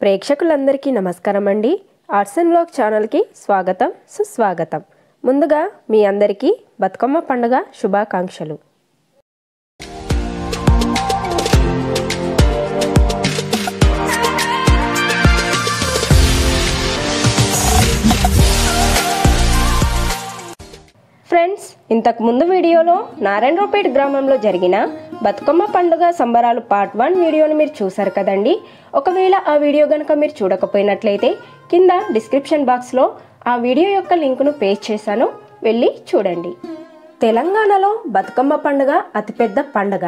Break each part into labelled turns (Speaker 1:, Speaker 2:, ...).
Speaker 1: ప్రేక్షకులందరికీ నమస్కారం అండి. ఆర్ట్స్ అండ్ వ్లాగ్ ఛానల్కి స్వాగతం సుస్వాగతం. ముందుగా మీ అందరికీ బతుకమ్మ పండుగ శుభాకాంక్షలు. ఫ్రెండ్స్, ఇంతకు ముందు వీడియోలో నారాయణరావుపేట గ్రామంలో జరిగిన బతుకమ్మ పండుగ సంబరాలు పార్ట్ 1 వీడియోని మీరు చూసారు కదండి. ఒకవేళ ఆ వీడియో కనుక మీరు చూడకపోయినట్లయితే కింద డిస్క్రిప్షన్ బాక్స్లో ఆ వీడియో యొక్క లింకును పేస్ట్ చేశాను, వెళ్ళి చూడండి. తెలంగాణలో బతుకమ్మ పండుగ అతిపెద్ద పండుగ.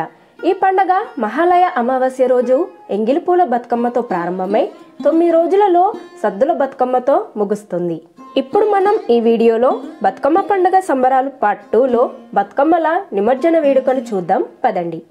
Speaker 1: ఈ పండుగ మహాలయ అమావాస్య రోజు ఎంగిలిపూల బతుకమ్మతో ప్రారంభమై 9 రోజులలో సద్దుల బతుకమ్మతో ముగుస్తుంది. ఇప్పుడు మనం ఈ వీడియోలో బతుకమ్మ పండుగ సంబరాలు పార్ట్ 2లో బతుకమ్మల నిమజ్జన వేడుకను చూద్దాం పదండి.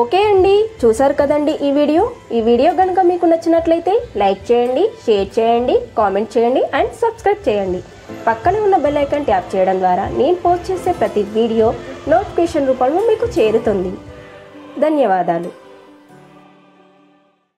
Speaker 1: ఓకే అండి, చూసారు కదండి ఈ వీడియో కనుక మీకు నచ్చినట్లయితే లైక్ చేయండి, షేర్ చేయండి, కామెంట్ చేయండి అండ్ సబ్స్క్రైబ్ చేయండి. పక్కనే ఉన్న బెల్ ఐకాన్ ట్యాప్ చేయడం ద్వారా నేను పోస్ట్ చేసే ప్రతి వీడియో నోటిఫికేషన్ రూపంలో మీకు చేరుతుంది. ధన్యవాదాలు.